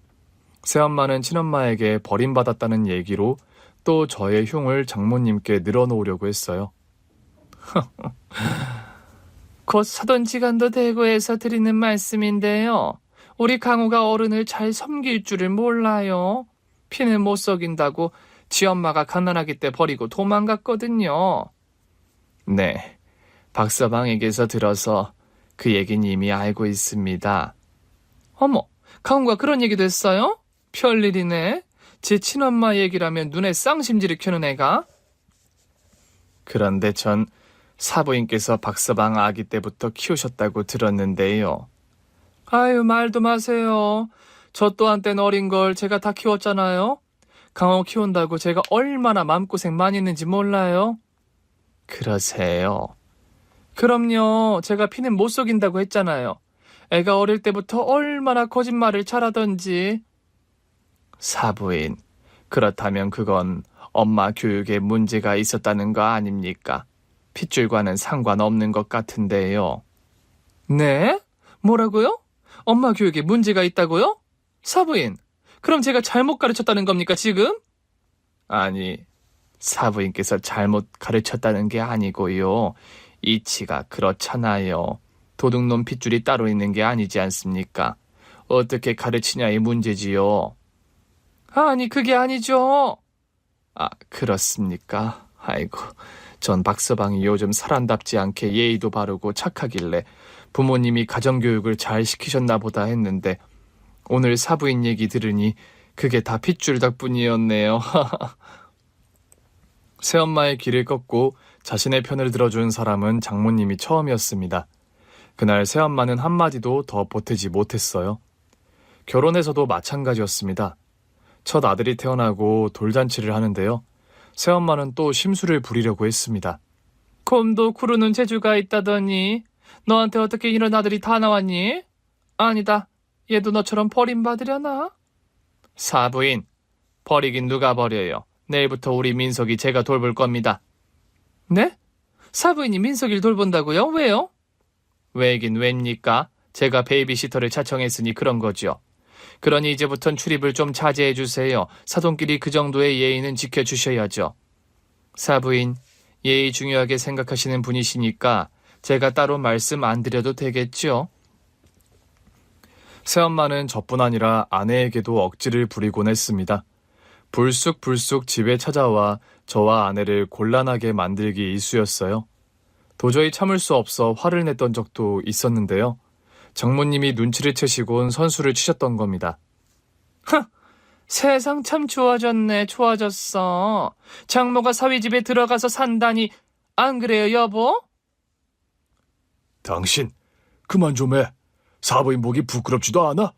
새엄마는 친엄마에게 버림받았다는 얘기로 또 저의 흉을 장모님께 늘어놓으려고 했어요. 곧 사돈지간도 되고 해서 드리는 말씀인데요. 우리 강우가 어른을 잘 섬길 줄을 몰라요. 피는 못 속인다고 지 엄마가 가난하기 때 버리고 도망갔거든요. 네, 박서방에게서 들어서 그 얘기는 이미 알고 있습니다. 어머, 강우가 그런 얘기도 했어요? 별일이네. 제 친엄마 얘기라면 눈에 쌍심지를 켜는 애가. 그런데 전 사부인께서 박서방 아기 때부터 키우셨다고 들었는데요. 아유, 말도 마세요. 저 또한 땐 어린 걸 제가 다 키웠잖아요. 강호 키운다고 제가 얼마나 마음고생 많이 했는지 몰라요? 그러세요. 그럼요. 제가 피는 못 속인다고 했잖아요. 애가 어릴 때부터 얼마나 거짓말을 잘하던지. 사부인, 그렇다면 그건 엄마 교육에 문제가 있었다는 거 아닙니까? 핏줄과는 상관없는 것 같은데요. 네? 뭐라고요? 엄마 교육에 문제가 있다고요? 사부인, 그럼 제가 잘못 가르쳤다는 겁니까, 지금? 아니, 사부인께서 잘못 가르쳤다는 게 아니고요. 이치가 그렇잖아요. 도둑놈 핏줄이 따로 있는 게 아니지 않습니까? 어떻게 가르치냐의 문제지요. 아니, 그게 아니죠. 아, 그렇습니까? 아이고, 전 박서방이 요즘 사람답지 않게 예의도 바르고 착하길래 부모님이 가정교육을 잘 시키셨나 보다 했는데 오늘 사부인 얘기 들으니 그게 다 핏줄 덕분이었네요. 새엄마의 길을 꺾고 자신의 편을 들어준 사람은 장모님이 처음이었습니다. 그날 새엄마는 한마디도 더 보태지 못했어요. 결혼해서도 마찬가지였습니다. 첫 아들이 태어나고 돌잔치를 하는데요. 새엄마는 또 심술을 부리려고 했습니다. 곰도 구르는 재주가 있다더니 너한테 어떻게 이런 아들이 다 나왔니? 아니다. 얘도 너처럼 버림받으려나? 사부인, 버리긴 누가 버려요. 내일부터 우리 민석이 제가 돌볼 겁니다. 네? 사부인이 민석이를 돌본다고요? 왜요? 왜긴 왜입니까? 제가 베이비시터를 차청했으니 그런 거죠. 그러니 이제부턴 출입을 좀 자제해 주세요. 사돈끼리 그 정도의 예의는 지켜주셔야죠. 사부인, 예의 중요하게 생각하시는 분이시니까 제가 따로 말씀 안 드려도 되겠죠? 새엄마는 저뿐 아니라 아내에게도 억지를 부리곤 했습니다. 불쑥불쑥 집에 찾아와 저와 아내를 곤란하게 만들기 일쑤였어요. 도저히 참을 수 없어 화를 냈던 적도 있었는데요. 장모님이 눈치를 채시곤 선수를 치셨던 겁니다. 세상 참 좋아졌네, 좋아졌어. 장모가 사위 집에 들어가서 산다니, 안 그래요, 여보?
당신, 그만 좀 해. 사부인 보기 부끄럽지도 않아?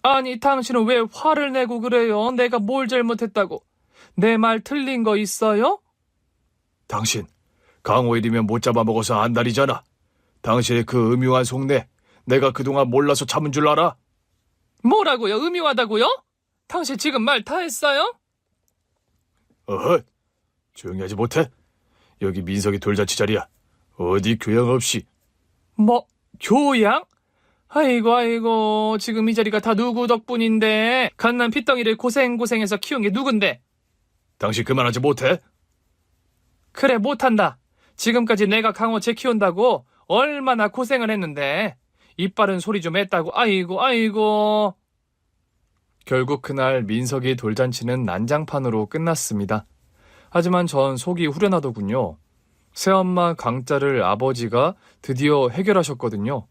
아니, 당신은 왜 화를 내고 그래요? 내가 뭘 잘못했다고? 내 말 틀린 거 있어요?
당신, 강호일이면 못 잡아먹어서 안달이잖아. 당신의 그 음흉한 속내, 내가 그동안 몰라서 참은 줄 알아?
뭐라고요? 음흉하다고요? 당신 지금 말 다 했어요?
어허, 조용히 하지 못해? 여기 민석이 돌잔치 자리야. 어디 교양 없이.
뭐, 교양? 아이고, 지금 이 자리가 다 누구 덕분인데, 갓난 핏덩이를 고생해서 키운 게 누군데?
당신 그만하지 못해?
그래, 못한다. 지금까지 내가 강호채 키운다고 얼마나 고생을 했는데, 이빨은 소리 좀 했다고, 아이고. 결국 그날 민석이 돌잔치는 난장판으로 끝났습니다. 하지만 전 속이 후련하더군요. 새엄마 강짜를 아버지가 드디어 해결하셨거든요.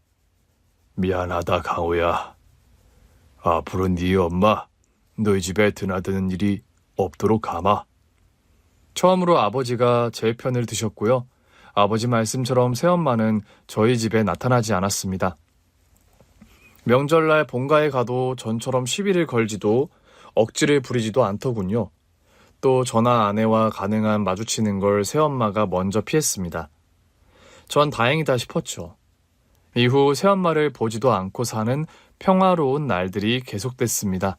미안하다, 강호야. 앞으로 네 엄마, 너희 집에 드나드는 일이 없도록 하마.
처음으로 아버지가 제 편을 드셨고요. 아버지 말씀처럼 새엄마는 저희 집에 나타나지 않았습니다. 명절날 본가에 가도 전처럼 시비를 걸지도 억지를 부리지도 않더군요. 또 저나 아내와 가능한 마주치는 걸 새엄마가 먼저 피했습니다. 전 다행이다 싶었죠. 이후 새엄마를 보지도 않고 사는 평화로운 날들이 계속됐습니다.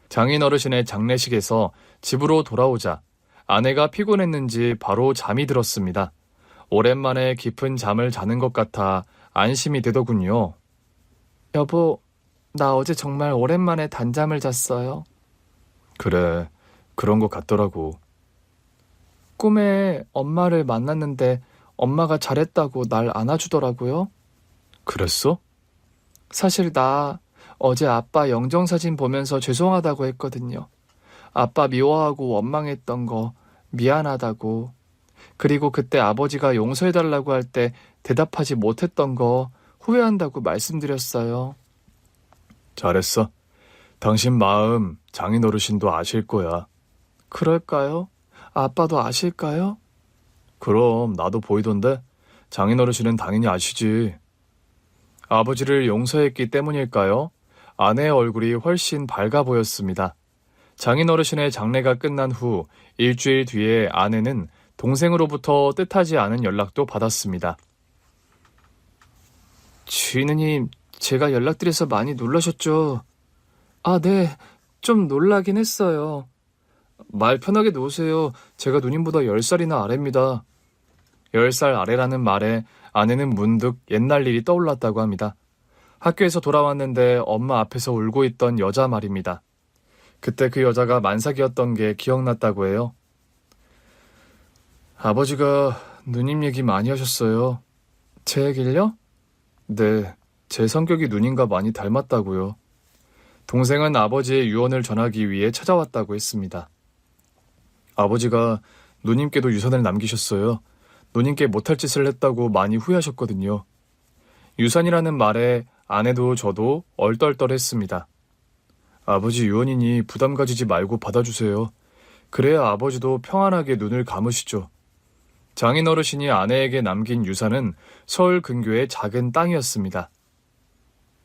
장인어르신의 장례식에서 집으로 돌아오자 아내가 피곤했는지 바로 잠이 들었습니다. 오랜만에 깊은 잠을 자는 것 같아 안심이 되더군요. 여보, 나 어제 정말 오랜만에 단잠을 잤어요.
그래, 그런 것 같더라고.
꿈에 엄마를 만났는데 엄마가 잘했다고 날 안아주더라고요.
그랬어?
사실 나 어제 아빠 영정사진 보면서 죄송하다고 했거든요. 아빠 미워하고 원망했던 거 미안하다고. 그리고 그때 아버지가 용서해달라고 할 때 대답하지 못했던 거 후회한다고 말씀드렸어요.
잘했어. 당신 마음 장인어르신도 아실 거야.
그럴까요? 아빠도 아실까요?
그럼 나도 보이던데 장인어르신은 당연히 아시지.
아버지를 용서했기 때문일까요? 아내의 얼굴이 훨씬 밝아 보였습니다. 장인어르신의 장례가 끝난 후 일주일 뒤에 아내는 동생으로부터 뜻하지 않은 연락도 받았습니다. 주인님, 제가 연락드려서 많이 놀라셨죠? 아, 네. 좀 놀라긴 했어요. 말 편하게 놓으세요. 제가 누님보다 10살이나 아래입니다. 10살 아래라는 말에 아내는 문득 옛날 일이 떠올랐다고 합니다. 학교에서 돌아왔는데 엄마 앞에서 울고 있던 여자 말입니다. 그때 그 여자가 만삭이었던 게 기억났다고 해요. 아버지가 누님 얘기 많이 하셨어요. 제 얘길요? 네, 제 성격이 누님과 많이 닮았다고요. 동생은 아버지의 유언을 전하기 위해 찾아왔다고 했습니다. 아버지가 누님께도 유산을 남기셨어요. 누님께 못할 짓을 했다고 많이 후회하셨거든요. 유산이라는 말에 아내도 저도 얼떨떨했습니다. 아버지 유언이니 부담 가지지 말고 받아주세요. 그래야 아버지도 평안하게 눈을 감으시죠. 장인어르신이 아내에게 남긴 유산은 서울 근교의 작은 땅이었습니다.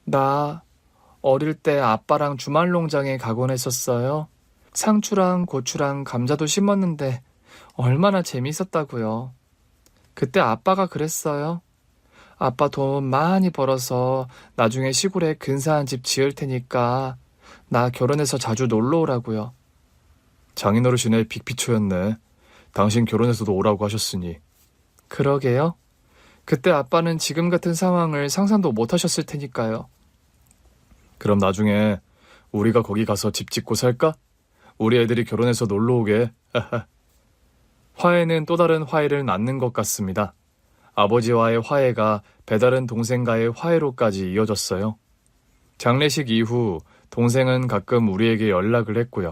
나 어릴 때 아빠랑 주말 농장에 가곤 했었어요. 상추랑 고추랑 감자도 심었는데 얼마나 재미있었다고요. 그때 아빠가 그랬어요. 아빠 돈 많이 벌어서 나중에 시골에 근사한 집 지을 테니까 나 결혼해서 자주 놀러 오라고요. 장인어르신의 빅피초였네. 당신 결혼해서도 오라고 하셨으니. 그러게요. 그때 아빠는 지금 같은 상황을 상상도 못 하셨을 테니까요. 그럼 나중에 우리가 거기 가서 집 짓고 살까? 우리 애들이 결혼해서 놀러 오게. 화해는 또 다른 화해를 낳는 것 같습니다. 아버지와의 화해가 배다른 동생과의 화해로까지 이어졌어요. 장례식 이후 동생은 가끔 우리에게 연락을 했고요.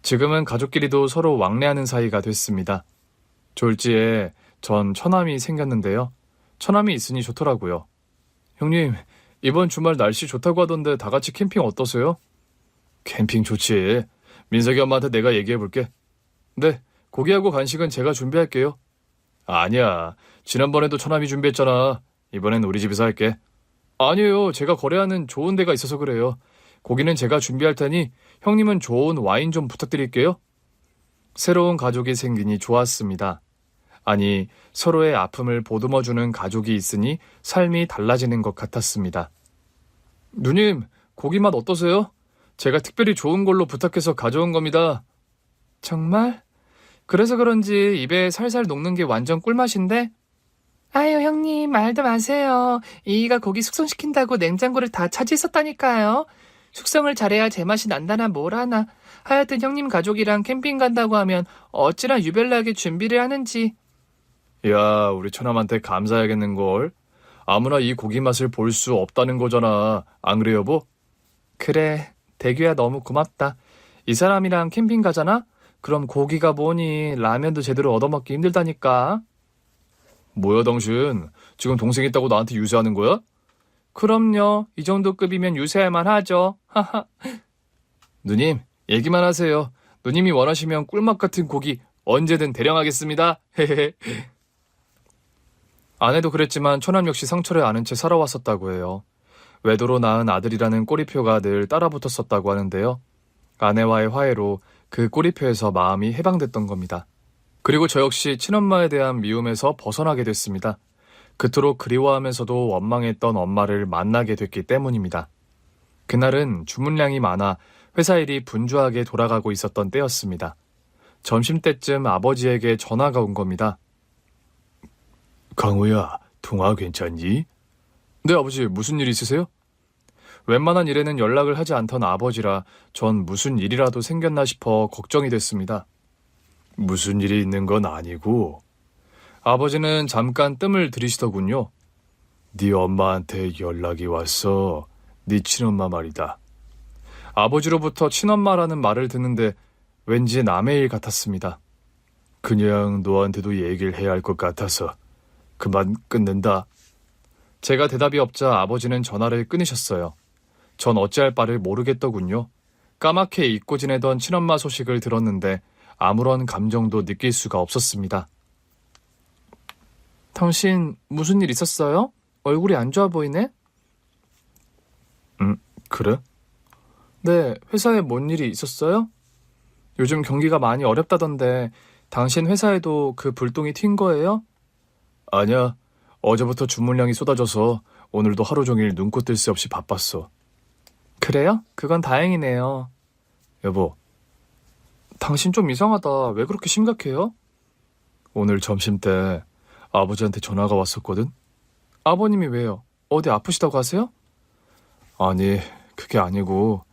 지금은 가족끼리도 서로 왕래하는 사이가 됐습니다. 졸지에 전 처남이 생겼는데요. 처남이 있으니 좋더라고요. 형님, 이번 주말 날씨 좋다고 하던데 다 같이 캠핑 어떠세요? 캠핑 좋지. 민석이 엄마한테 내가 얘기해볼게. 네, 고기하고 간식은 제가 준비할게요. 아니야, 지난번에도 처남이 준비했잖아. 이번엔 우리 집에서 할게. 아니에요, 제가 거래하는 좋은 데가 있어서 그래요. 고기는 제가 준비할 테니 형님은 좋은 와인 좀 부탁드릴게요. 새로운 가족이 생기니 좋았습니다. 아니, 서로의 아픔을 보듬어주는 가족이 있으니 삶이 달라지는 것 같았습니다. 누님, 고기 맛 어떠세요? 제가 특별히 좋은 걸로 부탁해서 가져온 겁니다. 정말? 그래서 그런지 입에 살살 녹는 게 완전 꿀맛인데? 아유, 형님, 말도 마세요. 이이가 고기 숙성시킨다고 냉장고를 다 차지했었다니까요. 숙성을 잘해야 제맛이 난다나 뭘 하나. 하여튼 형님 가족이랑 캠핑 간다고 하면 어찌나 유별나게 준비를 하는지. 야, 우리 처남한테 감사해야겠는걸. 아무나 이 고기 맛을 볼 수 없다는 거잖아. 안 그래, 여보? 그래, 대규야 너무 고맙다. 이 사람이랑 캠핑 가잖아? 그럼 고기가 뭐니 라면도 제대로 얻어먹기 힘들다니까. 뭐야 당신, 지금 동생 있다고 나한테 유세하는 거야? 그럼요, 이 정도 급이면 유세할만 하죠. 하하. 누님, 얘기만 하세요. 누님이 원하시면 꿀맛 같은 고기 언제든 대령하겠습니다. 헤헤헤. 아내도 그랬지만 처남 역시 상처를 아는 채 살아왔었다고 해요. 외도로 낳은 아들이라는 꼬리표가 늘 따라붙었었다고 하는데요. 아내와의 화해로 그 꼬리표에서 마음이 해방됐던 겁니다. 그리고 저 역시 친엄마에 대한 미움에서 벗어나게 됐습니다. 그토록 그리워하면서도 원망했던 엄마를 만나게 됐기 때문입니다. 그날은 주문량이 많아 회사 일이 분주하게 돌아가고 있었던 때였습니다. 점심때쯤 아버지에게 전화가 온 겁니다.
강호야, 통화 괜찮니?
네, 아버지, 무슨 일 있으세요? 웬만한 일에는 연락을 하지 않던 아버지라 전 무슨 일이라도 생겼나 싶어 걱정이 됐습니다.
무슨 일이 있는 건 아니고.
아버지는 잠깐 뜸을 들이시더군요.
네 엄마한테 연락이 왔어. 네 친엄마 말이다.
아버지로부터 친엄마라는 말을 듣는데 왠지 남의 일 같았습니다.
그냥 너한테도 얘기를 해야 할 것 같아서 그만 끊는다.
제가 대답이 없자 아버지는 전화를 끊으셨어요. 전 어찌할 바를 모르겠더군요. 까맣게 잊고 지내던 친엄마 소식을 들었는데 아무런 감정도 느낄 수가 없었습니다. 당신 무슨 일 있었어요? 얼굴이 안 좋아 보이네?
그래?
네, 회사에 뭔 일이 있었어요? 요즘 경기가 많이 어렵다던데 당신 회사에도 그 불똥이 튄 거예요?
아니야. 어제부터 주문량이 쏟아져서 오늘도 하루 종일 눈코 뜰 새 없이 바빴어.
그래요? 그건 다행이네요.
여보,
당신 좀 이상하다. 왜 그렇게 심각해요?
오늘 점심 때 아버지한테 전화가 왔었거든?
아버님이 왜요? 어디 아프시다고 하세요?
아니, 그게 아니고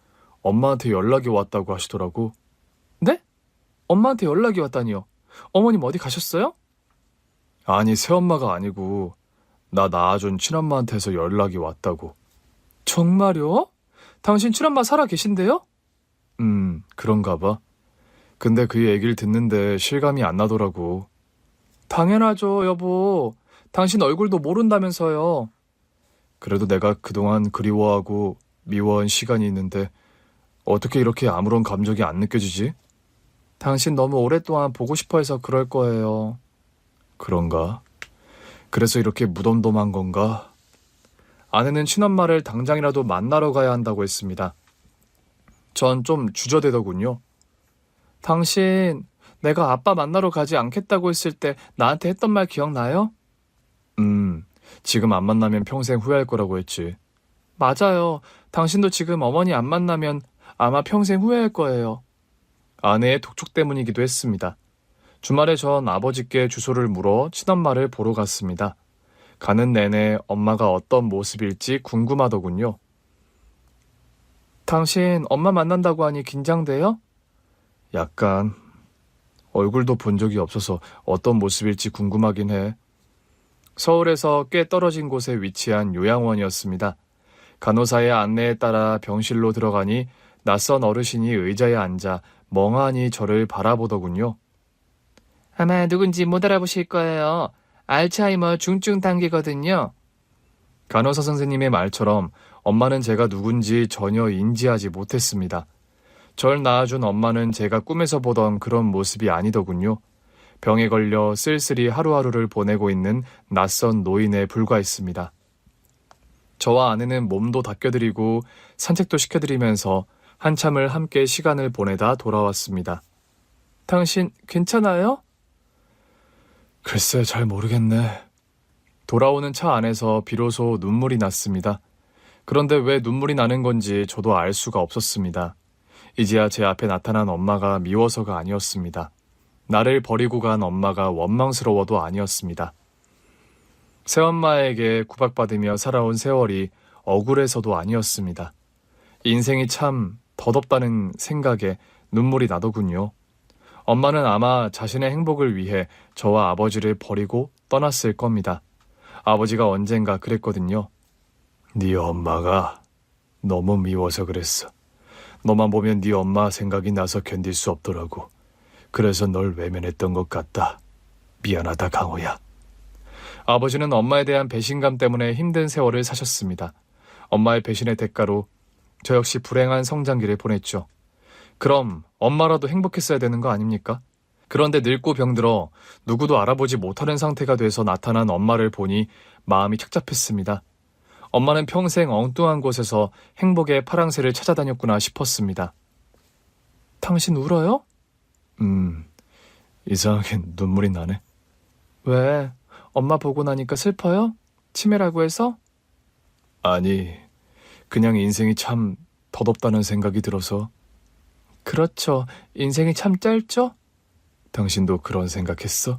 엄마한테 연락이 왔다고 하시더라고.
네? 엄마한테 연락이 왔다니요? 어머님 어디 가셨어요?
아니, 새엄마가 아니고 나 낳아준 친엄마한테서 연락이 왔다고.
정말요? 당신 친엄마 살아 계신데요?
그런가 봐. 근데 그 얘기를 듣는데 실감이 안 나더라고.
당연하죠, 여보. 당신 얼굴도 모른다면서요.
그래도 내가 그동안 그리워하고 미워한 시간이 있는데 어떻게 이렇게 아무런 감정이 안 느껴지지?
당신 너무 오랫동안 보고 싶어 해서 그럴 거예요.
그런가? 그래서 이렇게 무덤덤한 건가?
아내는 친엄마를 당장이라도 만나러 가야 한다고 했습니다. 전 좀 주저되더군요. 당신, 내가 아빠 만나러 가지 않겠다고 했을 때 나한테 했던 말 기억나요?
지금 안 만나면 평생 후회할 거라고 했지.
맞아요. 당신도 지금 어머니 안 만나면 아마 평생 후회할 거예요. 아내의 독촉 때문이기도 했습니다. 주말에 전 아버지께 주소를 물어 친엄마를 보러 갔습니다. 가는 내내 엄마가 어떤 모습일지 궁금하더군요. 당신 엄마 만난다고 하니 긴장돼요?
약간 얼굴도 본 적이 없어서 어떤 모습일지 궁금하긴 해.
서울에서 꽤 떨어진 곳에 위치한 요양원이었습니다. 간호사의 안내에 따라 병실로 들어가니 낯선 어르신이 의자에 앉아 멍하니 저를 바라보더군요. 아마 누군지 못 알아보실 거예요. 알츠하이머 중증 단계거든요. 간호사 선생님의 말처럼 엄마는 제가 누군지 전혀 인지하지 못했습니다. 절 낳아준 엄마는 제가 꿈에서 보던 그런 모습이 아니더군요. 병에 걸려 쓸쓸히 하루하루를 보내고 있는 낯선 노인에 불과했습니다. 저와 아내는 몸도 닦여드리고 산책도 시켜드리면서 한참을 함께 시간을 보내다 돌아왔습니다. 당신 괜찮아요?
글쎄, 잘 모르겠네.
돌아오는 차 안에서 비로소 눈물이 났습니다. 그런데 왜 눈물이 나는 건지 저도 알 수가 없었습니다. 이제야 제 앞에 나타난 엄마가 미워서가 아니었습니다. 나를 버리고 간 엄마가 원망스러워도 아니었습니다. 새엄마에게 구박받으며 살아온 세월이 억울해서도 아니었습니다. 인생이 참 덧없다는 생각에 눈물이 나더군요. 엄마는 아마 자신의 행복을 위해 저와 아버지를 버리고 떠났을 겁니다. 아버지가 언젠가 그랬거든요.
네 엄마가 너무 미워서 그랬어. 너만 보면 네 엄마 생각이 나서 견딜 수 없더라고. 그래서 널 외면했던 것 같다. 미안하다, 강호야.
아버지는 엄마에 대한 배신감 때문에 힘든 세월을 사셨습니다. 엄마의 배신의 대가로 저 역시 불행한 성장기를 보냈죠. 그럼 엄마라도 행복했어야 되는 거 아닙니까? 그런데 늙고 병들어 누구도 알아보지 못하는 상태가 돼서 나타난 엄마를 보니 마음이 착잡했습니다. 엄마는 평생 엉뚱한 곳에서 행복의 파랑새를 찾아다녔구나 싶었습니다. 당신 울어요?
이상하게 눈물이 나네.
왜? 엄마 보고 나니까 슬퍼요? 치매라고 해서?
아니, 그냥 인생이 참 덧없다는 생각이 들어서.
그렇죠. 인생이 참 짧죠?
당신도 그런 생각했어?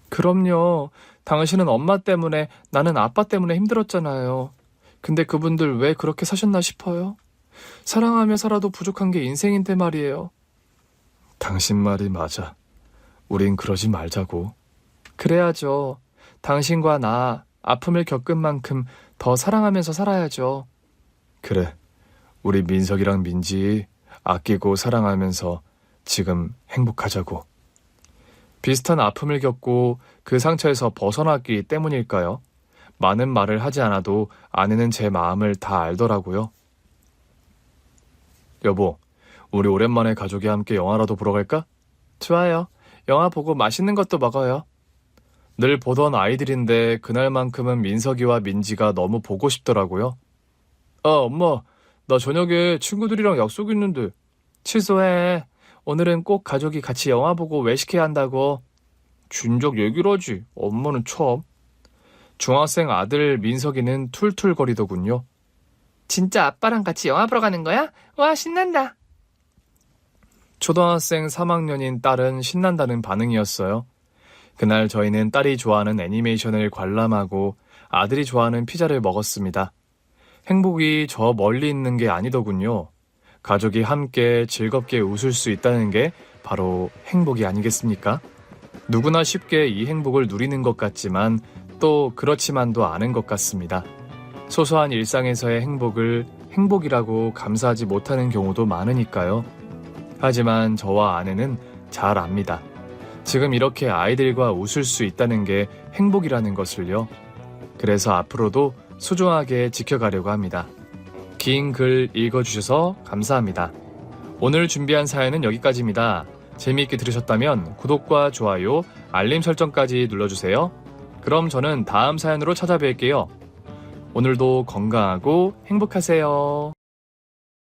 그럼요. 당신은 엄마 때문에, 나는 아빠 때문에 힘들었잖아요. 근데 그분들 왜 그렇게 사셨나 싶어요? 사랑하며 살아도 부족한 게 인생인데 말이에요.
당신 말이 맞아. 우린 그러지 말자고.
그래야죠. 당신과 나 아픔을 겪은 만큼 더 사랑하면서 살아야죠.
그래. 우리 민석이랑 민지 아끼고 사랑하면서 지금 행복하자고.
비슷한 아픔을 겪고 그 상처에서 벗어났기 때문일까요? 많은 말을 하지 않아도 아내는 제 마음을 다 알더라고요.
여보, 우리 오랜만에 가족이 함께 영화라도 보러 갈까?
좋아요. 영화 보고 맛있는 것도 먹어요. 늘 보던 아이들인데 그날만큼은 민석이와 민지가 너무 보고 싶더라고요. 엄마, 나 저녁에 친구들이랑 약속 있는데. 취소해. 오늘은 꼭 가족이 같이 영화 보고 외식해야 한다고. 진작 얘기를 하지. 엄마는 참. 중학생 아들 민석이는 툴툴거리더군요. 진짜 아빠랑 같이 영화 보러 가는 거야? 와, 신난다. 초등학생 3학년인 딸은 신난다는 반응이었어요. 그날 저희는 딸이 좋아하는 애니메이션을 관람하고 아들이 좋아하는 피자를 먹었습니다. 행복이 저 멀리 있는 게 아니더군요. 가족이 함께 즐겁게 웃을 수 있다는 게 바로 행복이 아니겠습니까? 누구나 쉽게 이 행복을 누리는 것 같지만 또 그렇지만도 않은 것 같습니다. 소소한 일상에서의 행복을 행복이라고 감사하지 못하는 경우도 많으니까요. 하지만 저와 아내는 잘 압니다. 지금 이렇게 아이들과 웃을 수 있다는 게 행복이라는 것을요. 그래서 앞으로도 소중하게 지켜가려고 합니다. 긴 글 읽어주셔서 감사합니다. 오늘 준비한 사연은 여기까지입니다. 재미있게 들으셨다면 구독과 좋아요, 알림 설정까지 눌러주세요. 그럼 저는 다음 사연으로 찾아뵐게요. 오늘도 건강하고 행복하세요.